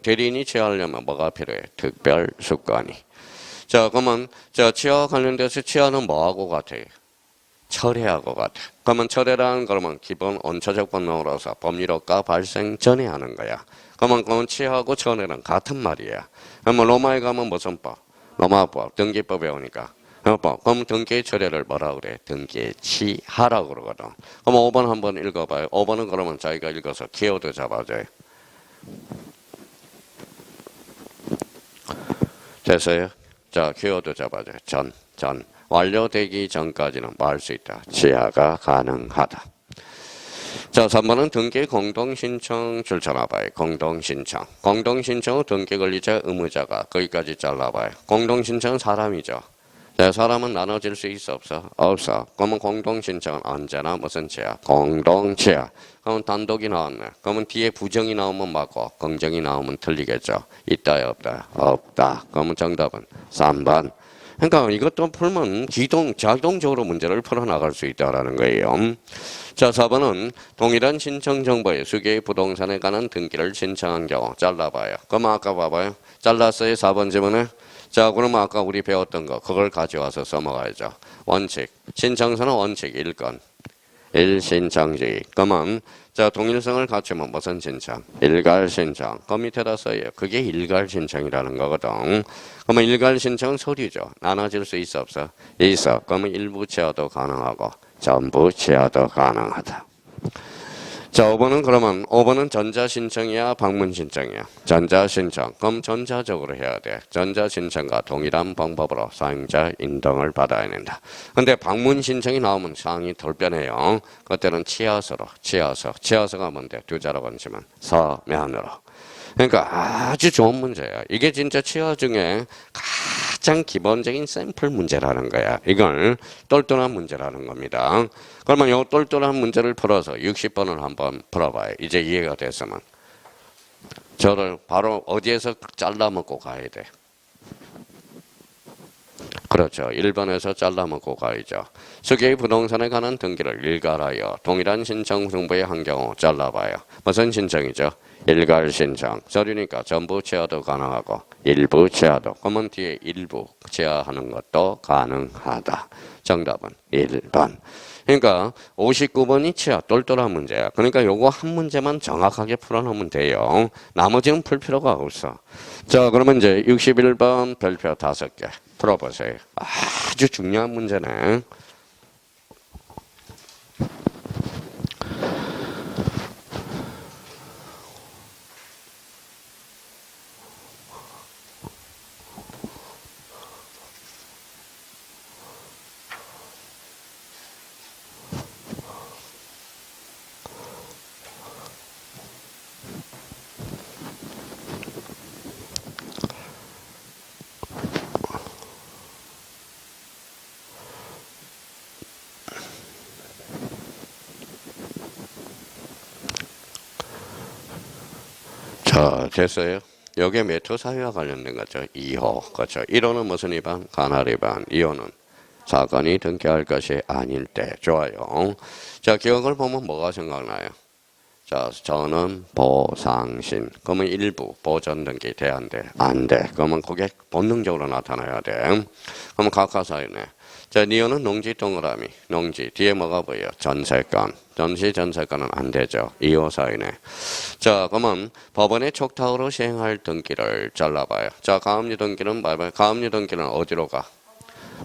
대리인이 치아하려면 뭐가 필요해? 특별수건이. 자, 그러면 치아와 관련돼서 치아는 뭐하고 같아요? 철회하고 같아. 그러면 철회라는 그러면 기본 원초적 본능으로서 법률효과 발생 전에 하는 거야. 그러면 치하고 철회는 같은 말이야. 그러면 로마에 가면 무슨 법? 로마법, 등기법 배우니까. 그럼 등기 철회를 뭐라 그래? 등기 치하라고 그러거든. 그럼 5번 한번 읽어봐요. 5번은 그러면 자기가 읽어서 키워드 잡아줘요. 됐어요? 자, 키워드 잡아줘요. 전. 완료되기 전까지는 뭐 할 수 있다? 치하가 가능하다. 자, 3번은 등기 공동신청 줄 쳐놔봐요. 공동신청. 공동신청은 등기 권리자 의무자가 거기까지 잘라봐요. 공동신청은 사람이죠. 네, 사람은 나눠질 수 있어 없어? 없어. 그러면 공동신청은 언제나 무슨 치하? 공동치하. 그러면 단독이 나왔네. 그러면 뒤에 부정이 나오면 맞고 긍정이 나오면 틀리겠죠. 있다야 없다? 없다. 그러면 정답은 3번. 그러니까 이것도 풀면 자동적으로 문제를 풀어나갈 수 있다는 거예요. 자, 4번은 동일한 신청 정보에 수개의 부동산에 관한 등기를 신청한 경우 잘라봐요. 그럼 아까 봐봐요. 잘랐어요. 4번 지문에. 자, 그러면 아까 우리 배웠던 거 그걸 가져와서 써먹어야죠. 원칙. 신청서는 원칙 1건. 일신청지. 그러면 자 동일성을 갖추면 무슨 신청? 일괄신청. 그 밑에다 써요. 그게 일괄신청이라는 거거든. 그러면 일괄신청은 서류죠. 나눠질 수 있어 없어? 있어. 그러면 일부 취하도 가능하고 전부 취하도 가능하다. 자, 5번은 그러면 5번은 전자신청이야 방문신청이야? 전자신청. 그럼 전자적으로 해야 돼. 전자신청과 동일한 방법으로 사용자 인정을 받아야 된다. 근데 방문신청이 나오면 상황이 덜 변해요. 그때는 치어서가 뭔데? 두 자로 건지면 서면으로. 그러니까 아주 좋은 문제야. 이게 진짜 치어 중에 가장 기본적인 샘플 문제라는 거야. 이걸 똘똘한 문제라는 겁니다. 그러면 이 똘똘한 문제를 풀어서 60번을 한번 풀어봐요. 이제 이해가 됐으면. 저를 바로 어디에서 잘라먹고 가야 돼. 그렇죠. 1번에서 잘라먹고 가야죠. 수개의 부동산에 관한 등기를 일괄하여 동일한 신청 승부에 한 경우 잘라봐요. 무슨 신청이죠? 일괄신청. 서류니까 전부 취하도 가능하고 일부 취하도. 그러면 뒤에 일부 취하하는 것도 가능하다. 정답은 1번. 그러니까 59번이 치아 똘똘한 문제야. 그러니까 요거 한 문제만 정확하게 풀어놓으면 돼요. 나머지는 풀 필요가 없어. 자, 그러면 이제 61번 별표 5개 풀어보세요. 아주 중요한 문제네. 자, 됐어요. 여기에 메토 사유와 관련된 거죠. 2호. 그렇죠. 1호는 무슨 위반? 간할 위반. 2호는 사건이 등기할 것이 아닐 때. 좋아요. 자, 기억을 보면 뭐가 생각나요? 자, 저는 보상신. 그러면 일부 보전 등기 돼, 안 돼? 안 돼. 그러면 그게 본능적으로 나타나야 돼. 그러면 각하사유네. 자, 니어는 농지 동그라미. 농지. 뒤에 뭐가 보여? 전세권. 전세권은 안 되죠. 2호 사유네. 자, 그러면 법원의 촉탁으로 시행할 등기를 잘라봐요. 자, 가압류 등기는 말봐요. 가압류 등기는 어디로 가?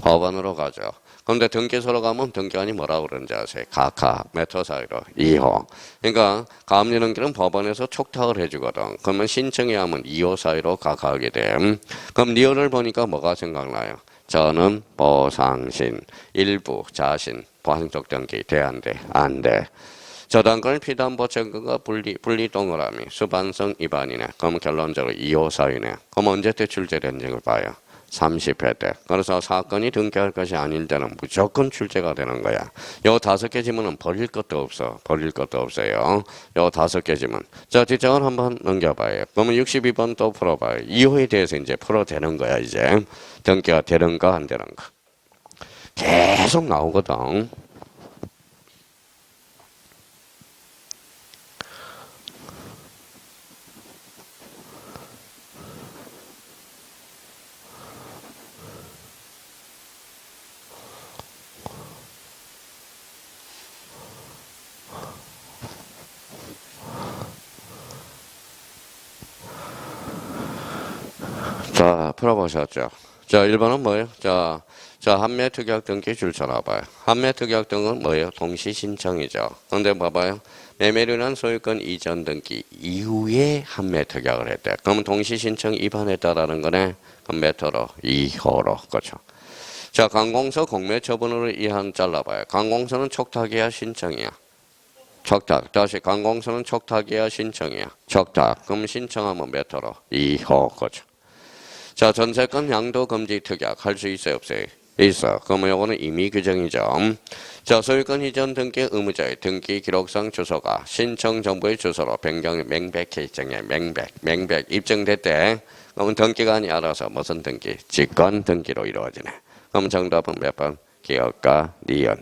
법원으로 가죠. 그런데 등기소로 가면 등기관이 뭐라고 그러는지 아세요? 각하, 메토 사유로 2호. 그러니까 가압류 등기는 법원에서 촉탁을 해주거든. 그러면 신청해야 하면 2호 사유로 각하하게 돼. 그럼 리얼을 보니까 뭐가 생각나요? 저는 보상신, 일부 자신, 보상적 등기 돼, 안 돼? 안 돼. 저당권 피담보 증거가 분리 동그라미 수반성 위반이네. 그럼 결론적으로 2호 사유네. 그럼 언제 때 출제된지 걸 봐요. 30회 때. 그래서 사건이 등기할 것이 아닐 때는 무조건 출제가 되는 거야. 요 5개 지문은 버릴 것도 없어. 버릴 것도 없어요. 요 5개 지문. 자, 뒷장을 한번 넘겨봐요. 그러면 62번 또 풀어봐요. 2호에 대해서 이제 풀어되는 거야, 이제. 등기가 되는가 안 되는가. 계속 나오거든. 자, 풀어보셨죠? 자, 1번은 뭐예요? 자, 한매 특약 등기 줄쳐놔 봐요. 한매 특약 등은 뭐예요? 동시 신청이죠. 그런데 봐봐요. 매매류는 소유권 이전 등기 이후에 한매 특약을 했대. 그러면 동시 신청 위반했다라는 거네. 그럼 메터로 2호로. 그렇죠. 자, 관공서 공매 처분으로 이한 잘라봐요. 관공서는 촉탁이야, 신청이야? 촉탁. 다시 관공서는 촉탁이야, 신청이야? 촉탁. 그럼 신청하면 메터로 2호. 그렇죠. 자, 전세권 양도 금지 특약 할 수 있어요, 없어요? 있어. 그러면 요거는 임의 규정이죠. 자, 소유권 이전 등기 의무자의 등기 기록상 주소가 신청 정부의 주소로 변경 명백히 입증해. 명백 입증됐대. 그러면 등기관이 알아서 무슨 등기? 직권 등기로 이루어지네. 그럼 정답은 몇 번? 기억과 니은.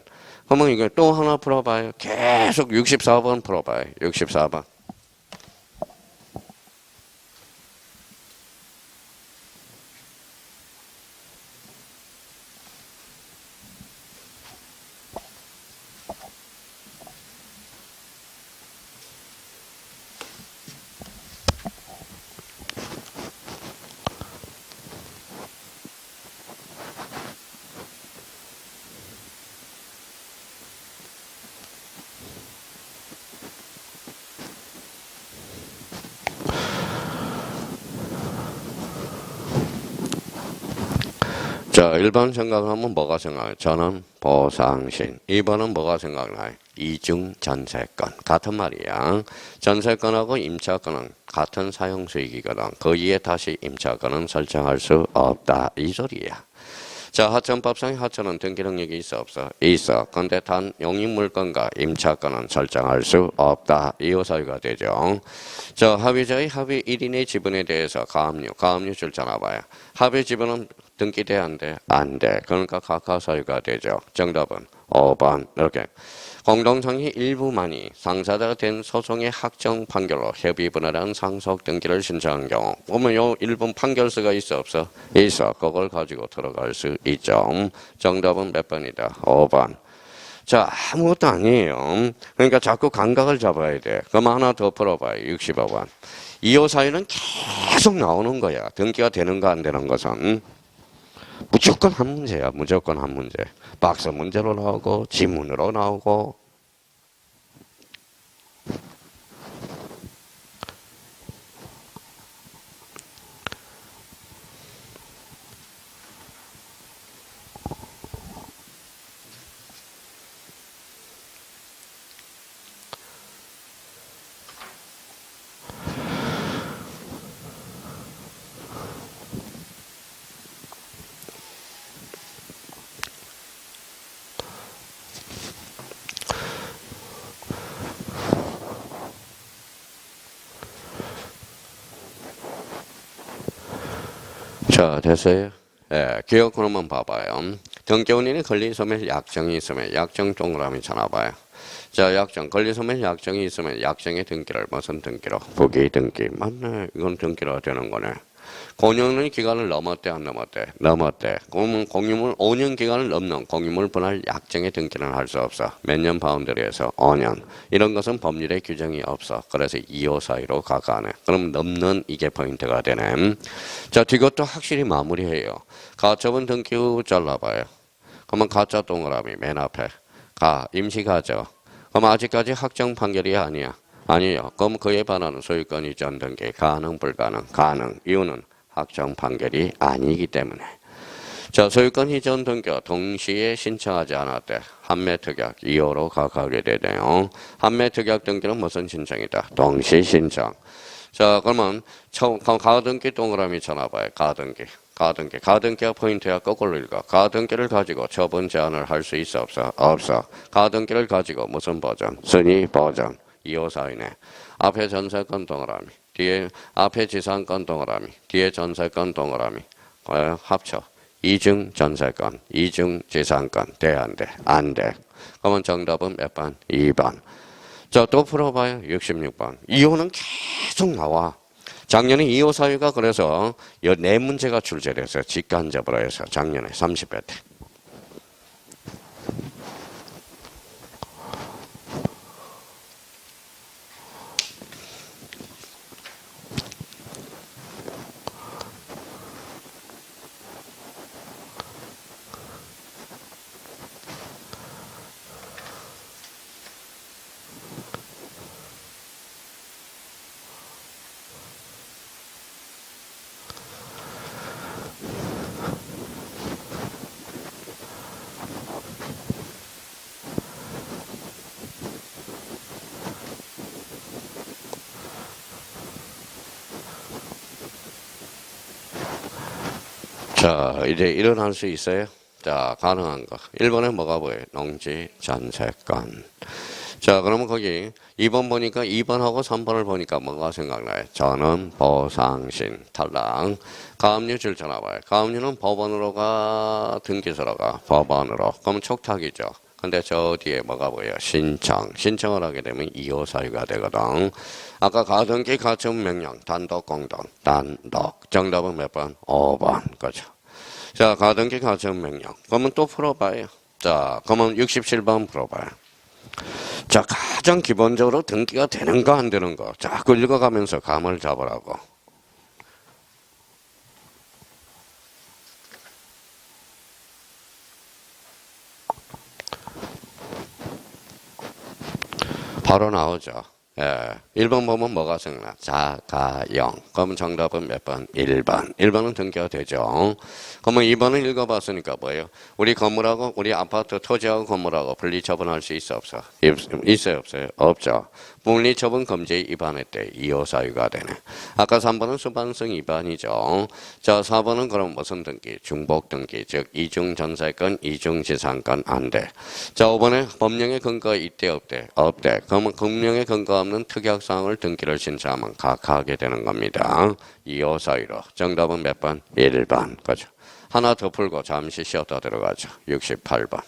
그러면 이거 또 하나 풀어봐요. 계속 64번 풀어봐요. 64번. 자, 1번 생각하면 뭐가 생각나요? 저는 보상신. 2번은 뭐가 생각나요? 이중 전세권. 같은 말이야. 전세권하고 임차권은 같은 사용수익이거든. 그 이에 다시 임차권은 설정할 수 없다. 이 소리야. 자, 하천법상의 하천은 등기 능력이 있어 없어? 있어. 근데 단 용익물권과 임차권은 설정할 수 없다. 이호사유가 되죠. 자, 합의자의 합의 1인의 지분에 대해서 가압류 줄잖아 봐요. 합의 지분은 등기돼 안 돼? 안 돼. 그러니까 각하사유가 되죠. 정답은 5번. 이렇게. 공동상의 일부만이 상사자가 된 소송의 확정 판결로 협의 분할한 상속 등기를 신청한 경우 보면 요 일본 판결서가 있어 없어? 있어. 그걸 가지고 들어갈 수 있죠. 정답은 몇 번이다? 5번. 자, 아무것도 아니에요. 그러니까 자꾸 감각을 잡아야 돼. 그럼 하나 더 풀어봐요. 65번. 이호 사유는 계속 나오는 거야. 등기가 되는가 안 되는 것은. 무조건 한 문제야. 무조건 한 문제. 박스 문제로 나오고 지문으로 나오고. 자, 됐어요? 예, 기억 그러면 봐봐요. 등기원인이 권리소멸 약정이 있으면 약정 동그라미 쳐놔봐요. 자, 약정, 권리소멸 약정이 있으면 약정의 등기를 무슨 등기로? 부기 등기. 맞네. 이건 등기로 되는 거네. 공유물 기간을 넘었대 안 넘었대? 넘었대. 그러면 공유물 5년 기간을 넘는 공유물 분할 약정의 등기는 할 수 없어. 몇 년 바운더리에서 5년. 이런 것은 법률에 규정이 없어. 그래서 2호 사이로 가가네. 그럼 넘는 이게 포인트가 되네. 자, 이것도 확실히 마무리해요. 가처분 등기 후 잘라봐요. 그러면 가짜 동그라미 맨 앞에 가 임시가죠. 그럼 아직까지 확정 판결이 아니야. 아니요. 그럼 그에 반하는 소유권 이전 등기 가능 불가능? 가능. 이유는 확정 판결이 아니기 때문에. 자, 소유권 이전 등기 동시에 신청하지 않았대. 한매 특약 2호로 가게 되네요. 한매 특약 등기는 무슨 신청이다? 동시 신청. 자, 그러면 가등기 동그라미 쳐놔봐요. 가등기. 가등기가 포인트야. 거꾸로 읽어. 가등기를 가지고 처분 제한을 할 수 있어 없어? 없어. 가등기를 가지고 무슨 버전? 순위 버전. 2호 사이네. 앞에 전세권 동그라미. 뒤에 앞에 지상권 동그라미. 뒤에 전세권 동그라미. 합쳐. 이중 전세권. 이중 지상권. 돼 안 돼? 안 돼. 그러면 정답은 몇 번? 2번. 자, 또 풀어봐요. 66번. 2호는 계속 나와. 작년에 2호 사유가 그래서 네 문제가 출제돼서 직간접으로 해서 작년에 30회 때. 자, 이제 일어날 수 있어요? 자, 가능한 거. 1번에 뭐가 보여요? 농지 전세권. 자, 그러면 거기 2번 보니까 2번하고 3번을 보니까 뭐가 생각나요? 저는 보상신 탈락. 가압류 줄잖아 봐요. 가압류는 법원으로 가, 등기소로 가, 법원으로. 그러면 촉탁이죠. 근데 저 뒤에 뭐가 보여요? 신청을 하게 되면 2호 사유가 되거든. 아까 가등기 가처분 명령, 단독 공동, 단독. 정답은 몇 번? 5번. 그죠. 자, 가등기 가처분 명령. 그러면 또 풀어봐요. 자, 그러면 67번 풀어봐요. 자, 가장 기본적으로 등기가 되는가 안 되는가. 자꾸 읽어가면서 감을 잡으라고. 바로 나오죠. 예, 1번 보면 뭐가 생각나? 자가영. 그러면 정답은 몇 번? 1번. 1번은 등기가 되죠. 그러면 2번은 읽어봤으니까 뭐예요? 우리 건물하고 우리 아파트 토지하고 건물하고 분리처분할 수 있어 없어? 있어요 없어요? 없죠. 분리처분 금지에 위반했대. 이호사유가 되네. 아까 3번은 수반성 위반이죠. 자 4번은 그럼 무슨 등기? 중복등기. 즉 이중전세권 이중지상권 안 돼. 자 5번에 법령의 근거가 있대 없대? 없대. 그러면 법령의 근거 없는 특약사항을 등기를 신청하면 각하하게 되는 겁니다. 이호사유로. 정답은 몇 번? 1번. 그죠? 하나 더 풀고 잠시 쉬었다 들어가죠. 68번.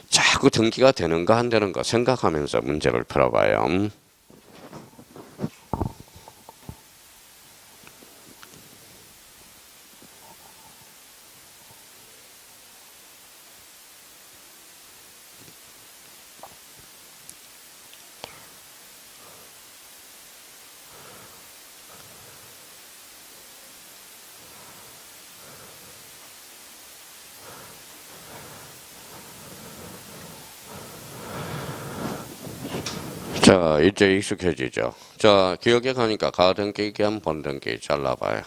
자꾸 등기가 되는가 안 되는가 생각하면서 문제를 풀어봐요. 자, 이제 익숙해지죠. 자, 기억에 가니까 가등기 겸 본등기 잘라봐요.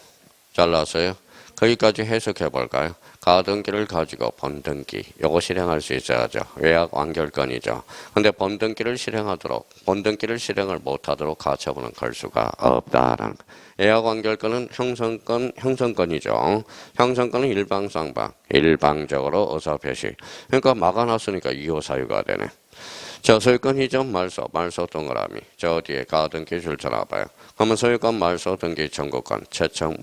잘라서요. 거기까지 해석해 볼까요? 가등기를 가지고 본등기 요거 실행할 수 있어야죠. 외약 완결권이죠. 근데 본등기를 실행을 못하도록 가처분은 걸 수가 없다라는 거. 외약 완결권은 형성권이죠. 형성권은 일방쌍방, 일방적으로 의사 표시. 그러니까 막아놨으니까 이호사유가 되네. 자, 소유권 이전 말소 동그라미. 저 뒤에 가등기 줄 쳐놔봐요. 그러면 소유권 말소 등기 청구권 채청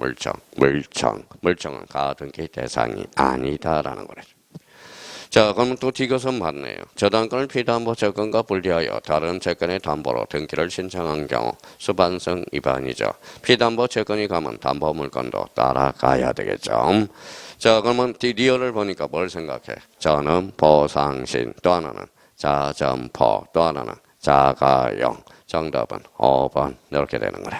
물청은 가등기 대상이 아니다라는 거래. 자, 그러면 또 디귿은 맞네요. 저당권을 피담보 채권과 분리하여 다른 채권의 담보로 등기를 신청한 경우 수반성 위반이죠. 피담보 채권이 가면 담보물권도 따라가야 되겠죠. 자, 그러면 리얼을 보니까 뭘 생각해? 저는 보상신, 또 하나는 자점포, 또 하나는 자가용. 정답은 5번 이렇게 되는 거래.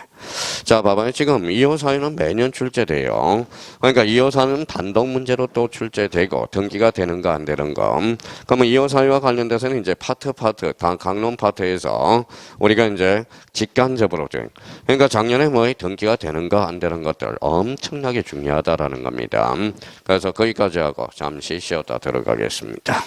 자, 봐봐요. 지금 2호 사유는 매년 출제돼요. 그러니까 2호 사유는 단독 문제로 또 출제되고 등기가 되는가 안 되는 거. 그러면 2호 사유와 관련돼서는 이제 파트 강론 파트에서 우리가 이제 직간접으로 그러니까 작년에 뭐 등기가 되는가 안 되는 것들 엄청나게 중요하다라는 겁니다. 그래서 거기까지 하고 잠시 쉬었다 들어가겠습니다.